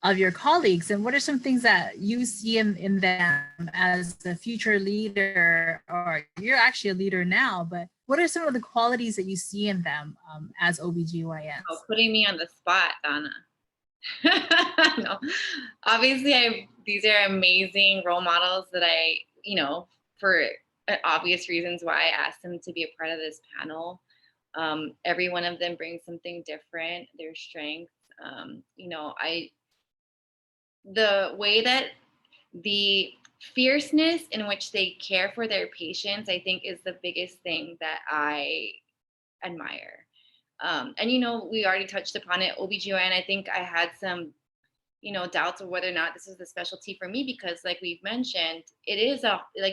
of your colleagues, and what are some things that you see in them as a future leader, or you're actually a leader now, but what are some of the qualities that you see in them as OBGYNs? Oh, putting me on the spot, Donna. No, obviously these are amazing role models that I, for obvious reasons why I asked them to be a part of this panel. Every one of them brings something different, their strengths. The way that the fierceness in which they care for their patients, I think, is the biggest thing that I admire. And, we already touched upon it, OBGYN, I think I had some, doubts of whether or not this is the specialty for me, because like we've mentioned, it is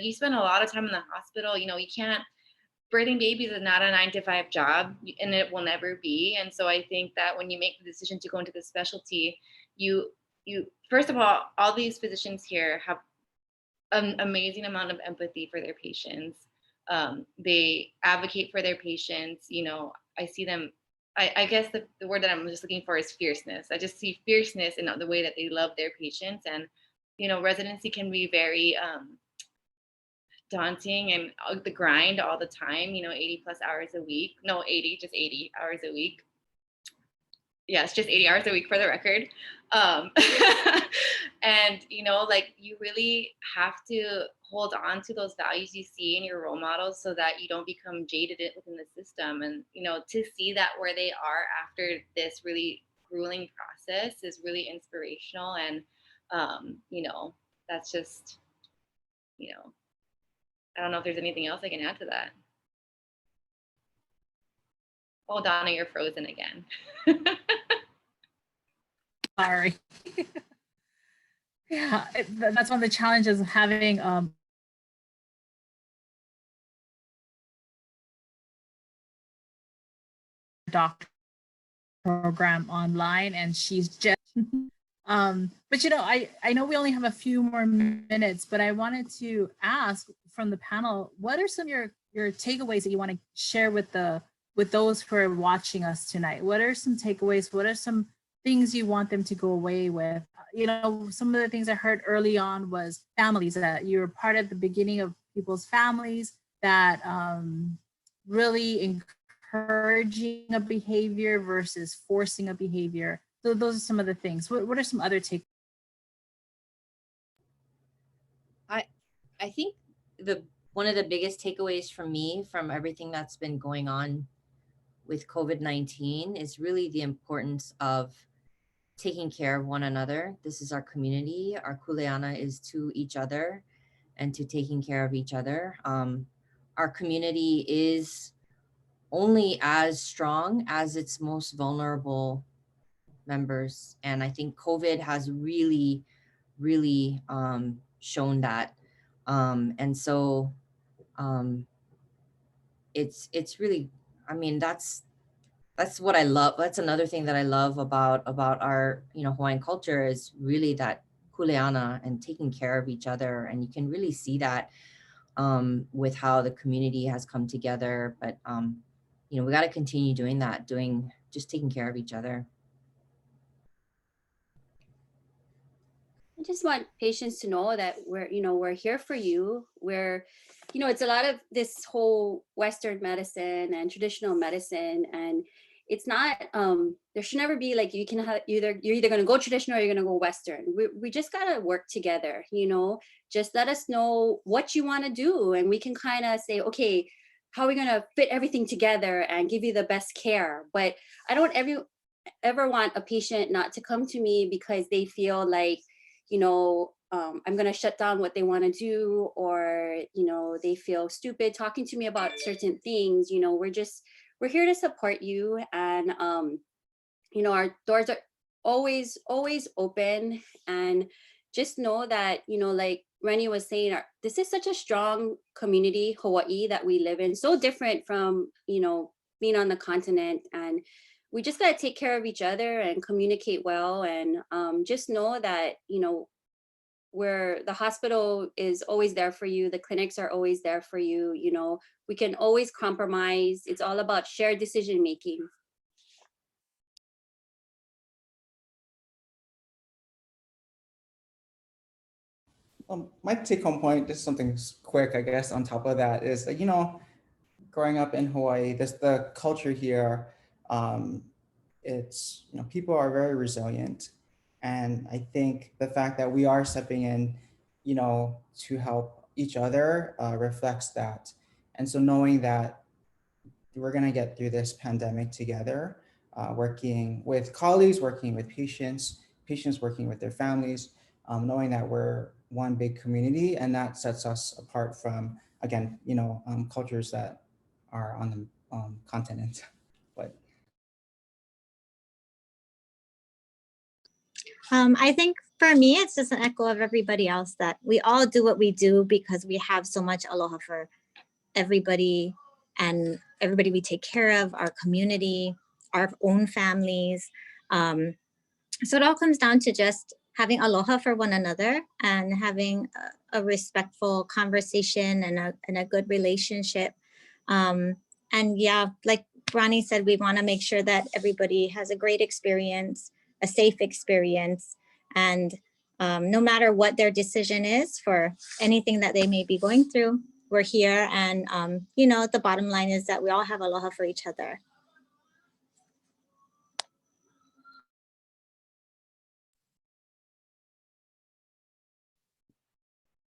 you spend a lot of time in the hospital, you can't, birthing babies is not a 9-to-5 job, and it will never be. And so I think that when you make the decision to go into this specialty, you first of all these physicians here have an amazing amount of empathy for their patients. They advocate for their patients. I see them, I guess the word that I'm just looking for is fierceness. I just see fierceness in the way that they love their patients. And, residency can be very daunting and the grind all the time, 80 plus hours a week. No, 80 hours a week. Yeah, it's just 80 hours a week for the record. And, you really have to hold on to those values you see in your role models so that you don't become jaded within the system. And, to see that where they are after this really grueling process is really inspirational. And, that's just, I don't know if there's anything else I can add to that. Oh, Donna, you're frozen again. Sorry. Yeah, that's one of the challenges of having doctor program online, and she's just but I know we only have a few more minutes, but I wanted to ask from the panel, what are some of your takeaways that you want to share with those who are watching us tonight? What are some takeaways? What are some things you want them to go away with? Some of the things I heard early on was families, that you're part of the beginning of people's families, that really encouraging a behavior versus forcing a behavior. So those are some of the things. What are some other takeaways? I think one of the biggest takeaways from me from everything that's been going on with COVID-19 is really the importance of taking care of one another. This is our community. Our kuleana is to each other and to taking care of each other. Our community is only as strong as its most vulnerable members. And I think COVID has really, really shown that. And so it's really, that's what I love. That's another thing that I love about our, Hawaiian culture, is really that kuleana and taking care of each other. And you can really see that with how the community has come together. But, you know, we got to continue doing that, just taking care of each other. I just want patients to know that we're here for you. It's a lot of this whole Western medicine and traditional medicine, and it's not, there should never be like, you can have you're either going to go traditional or you're going to go Western. We just got to work together, just let us know what you want to do. And we can kind of say, okay, how are we going to fit everything together and give you the best care? But I don't ever want a patient not to come to me because they feel like, I'm going to shut down what they want to do, or, they feel stupid talking to me about certain things. We're here to support you. And, our doors are always open. And just know that, like Reni was saying, this is such a strong community, Hawaii, that we live in, so different from, being on the continent. And we just got to take care of each other and communicate well. And just know that, where the hospital is always there for you, the clinics are always there for you, we can always compromise. It's all about shared decision making. My take home point, just something quick, I guess, on top of that is that, growing up in Hawaii, the culture here, it's, people are very resilient. And I think the fact that we are stepping in, to help each other reflects that. And so knowing that we're going to get through this pandemic together, working with colleagues, working with patients working with their families, knowing that we're one big community, and that sets us apart from, again, cultures that are on the continent. But I think for me, it's just an echo of everybody else, that we all do what we do because we have so much aloha for everybody, and everybody we take care of, our community, our own families. So it all comes down to just having aloha for one another and having a respectful conversation and a good relationship. And yeah, like Ronnie said, we want to make sure that everybody has a great experience, a safe experience, and no matter what their decision is for anything that they may be going through, we're here. And the bottom line is that we all have aloha for each other.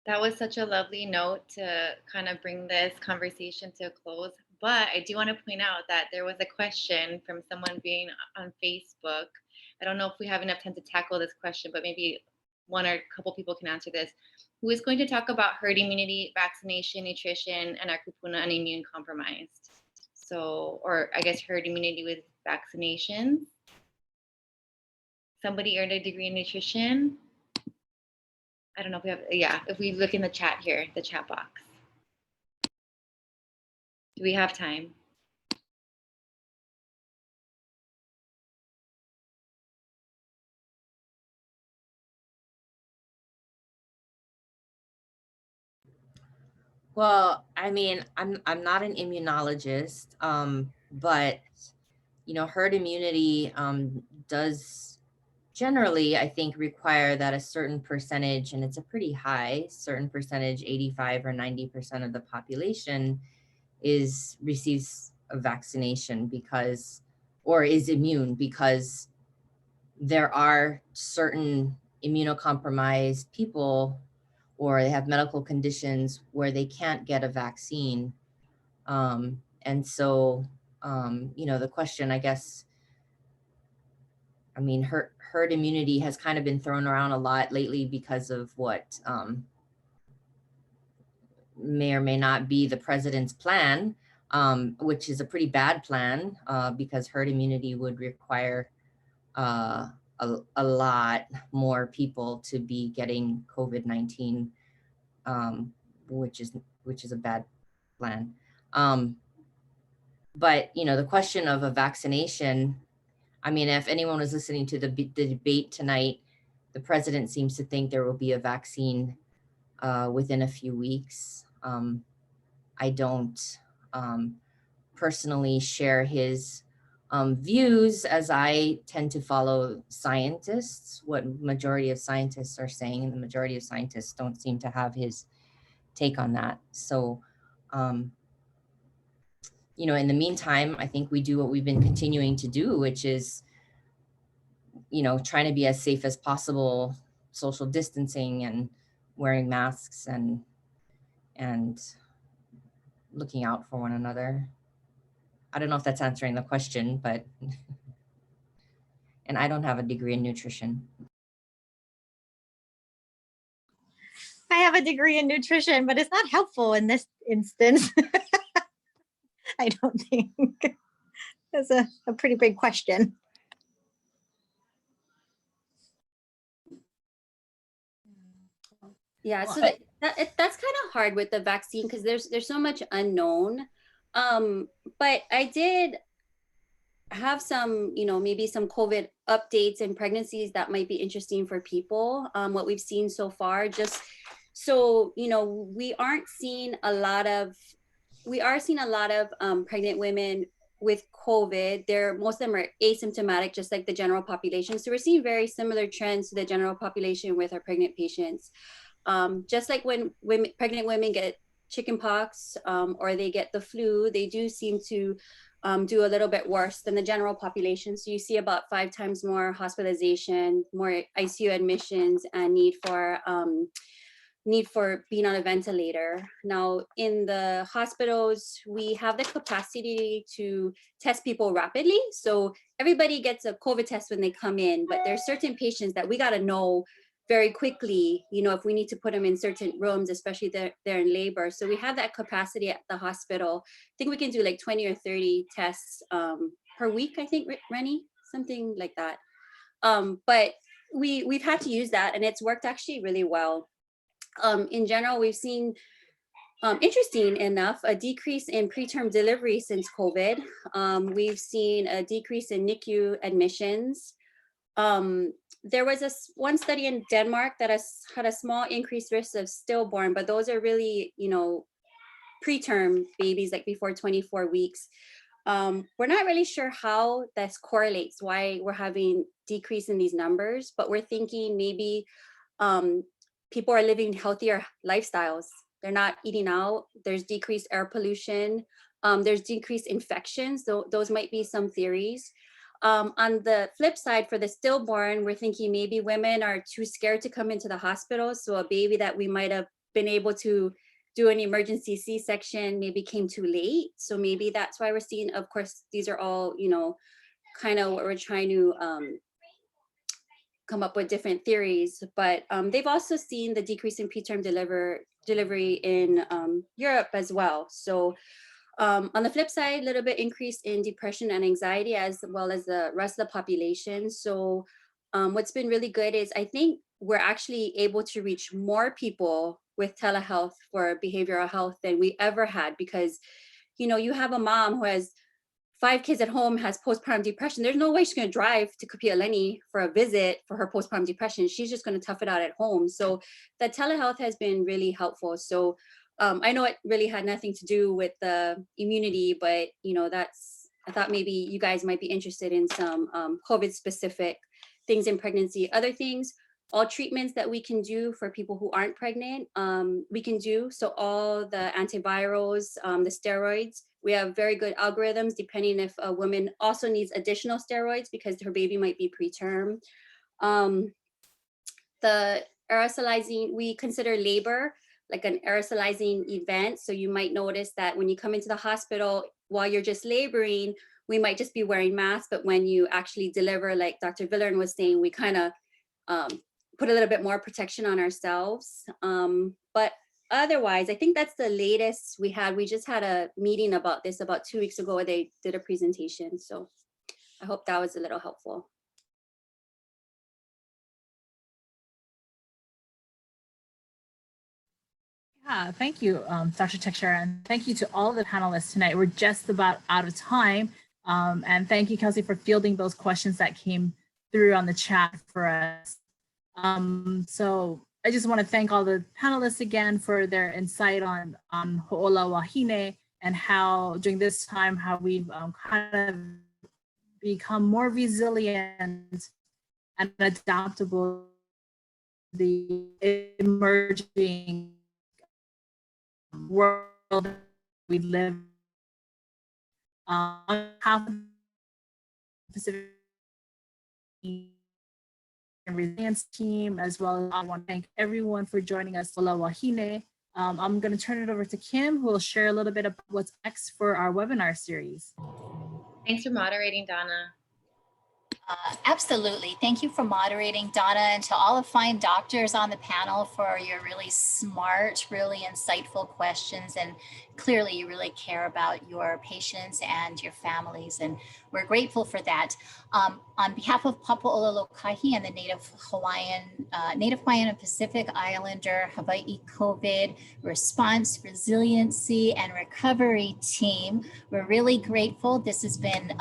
That was such a lovely note to kind of bring this conversation to a close. But I do want to point out that there was a question from someone being on Facebook. I don't know if we have enough time to tackle this question, but maybe one or a couple people can answer this. Who is going to talk about herd immunity, vaccination, nutrition, and our kupuna and immune compromised? So, or I guess herd immunity with vaccinations. Somebody earned a degree in nutrition. I don't know if we have, if we look in the chat here, the chat box. Do we have time? Well, I mean, I'm not an immunologist, but herd immunity does generally, I think, require that a certain percentage, and it's a pretty high certain percentage, 85 or 90% of the population receives a vaccination or is immune, because there are certain immunocompromised people, or they have medical conditions where they can't get a vaccine. And so, the question, I guess, I mean, herd immunity has kind of been thrown around a lot lately because of what may or may not be the president's plan, which is a pretty bad plan, because herd immunity would require a lot more people to be getting COVID-19, which is a bad plan. But the question of a vaccination, I mean, if anyone was listening to the debate tonight, the president seems to think there will be a vaccine within a few weeks. I don't. personally share his views, as I tend to follow scientists, what majority of scientists are saying, and the majority of scientists don't seem to have his take on that. So, you know, in the meantime, I think we do what we've been continuing to do, which is, you know, trying to be as safe as possible, social distancing and wearing masks and looking out for one another. I don't know if that's answering the question, but, and I don't have a degree in nutrition. I have a degree in nutrition, but it's not helpful in this instance. I don't think. That's a pretty big question. Yeah, so that's kind of hard with the vaccine because there's so much unknown. But I did have some, you know, maybe some COVID updates and pregnancies that might be interesting for people. What we've seen so far, just so, you know, we are seeing a lot of pregnant women with COVID. Most of them are asymptomatic, just like the general population. So we're seeing very similar trends to the general population with our pregnant patients. Just like when pregnant women get chickenpox or they get the flu, they do seem to do a little bit worse than the general population. So you see about 5 times more hospitalization, more ICU admissions, and need for being on a ventilator. Now, in the hospitals, we have the capacity to test people rapidly. So everybody gets a COVID test when they come in, but there's certain patients that we got to know very quickly, you know, if we need to put them in certain rooms, especially they're in labor. So we have that capacity at the hospital. I think we can do like 20 or 30 tests per week, I think, Reni, something like that. But we've had to use that, and it's worked actually really well. In general, we've seen, interesting enough, a decrease in preterm delivery since COVID. We've seen a decrease in NICU admissions. There was one study in Denmark that had a small increased risk of stillborn, but those are really, you know, preterm babies, like before 24 weeks. We're not really sure how this correlates, why we're having decrease in these numbers, but we're thinking maybe people are living healthier lifestyles. They're not eating out. There's decreased air pollution. There's decreased infections. So those might be some theories. On the flip side, for the stillborn, we're thinking maybe women are too scared to come into the hospital. So a baby that we might have been able to do an emergency C-section maybe came too late. So maybe that's why we're seeing, of course, these are all, you know, kind of what we're trying to come up with different theories. But they've also seen the decrease in preterm delivery in Europe as well. So on the flip side, a little bit increase in depression and anxiety, as well as the rest of the population. So what's been really good is I think we're actually able to reach more people with telehealth for behavioral health than we ever had, because, you know, you have a mom who has 5 kids at home, has postpartum depression. There's no way she's going to drive to Kapi'olani for a visit for her postpartum depression. She's just going to tough it out at home. So the telehealth has been really helpful. So I know it really had nothing to do with the immunity, but, you know, I thought maybe you guys might be interested in some COVID specific things in pregnancy. Other things, all treatments that we can do for people who aren't pregnant, we can do. So all the antivirals, the steroids, we have very good algorithms depending if a woman also needs additional steroids because her baby might be preterm. The aerosolizing, we consider labor like an aerosolizing event. So you might notice that when you come into the hospital while you're just laboring, we might just be wearing masks, but when you actually deliver, like Dr. Villarin was saying, we kind of put a little bit more protection on ourselves. But otherwise, I think that's the latest we had. We just had a meeting about this about 2 weeks ago. They did a presentation. So I hope that was a little helpful. Yeah, thank you, Dr. Texeira, and thank you to all the panelists tonight. We're just about out of time. And thank you, Kelsey, for fielding those questions that came through on the chat for us. So I just want to thank all the panelists again for their insight on Ho'ola Wahine and how during this time, how we've kind of become more resilient and adaptable to the emerging world we live on behalf of the Pacific and resilience team, as well as I want to thank everyone for joining us. Ola Wahine. I'm going to turn it over to Kim, who will share a little bit about what's next for our webinar series. Thanks for moderating, Donna. Absolutely. Thank you for moderating, Donna, and to all the fine doctors on the panel for your really smart, really insightful questions. And clearly you really care about your patients and your families, and we're grateful for that. On behalf of Papa Ola Lokahi and the Native Hawaiian and Pacific Islander Hawaii COVID Response, Resiliency, and Recovery team, we're really grateful. This has been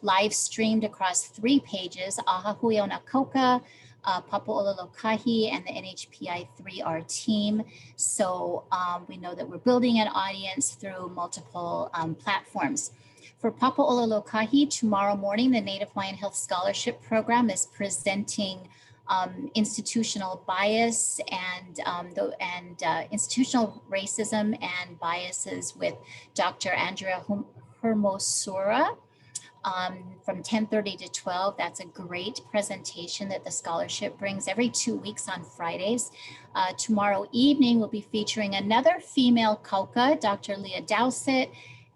live streamed across 3 pages, Ask-A-Kauka, Papa Ola Lokahi, and the NHPI3R team. So we know that we're building an audience through multiple platforms. For Papa Ola Lokahi, tomorrow morning, the Native Hawaiian Health Scholarship Program is presenting institutional bias and institutional racism and biases with Dr. Andrea Hermosura. From 10:30 to 12. That's a great presentation that the scholarship brings every 2 weeks on Fridays. Tomorrow evening, we'll be featuring another female Kauka, Dr. Leah Dowsett,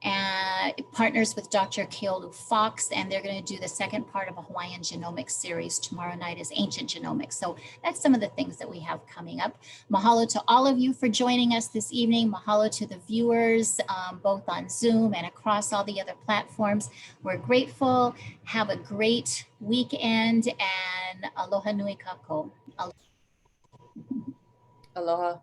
and partners with Dr. Keolu Fox, and they're going to do the second part of a Hawaiian genomics series. Tomorrow night is ancient genomics. So that's some of the things that we have coming up. Mahalo to all of you for joining us this evening. Mahalo to the viewers, both on Zoom and across all the other platforms. We're grateful. Have a great weekend, and aloha nui kako. Aloha.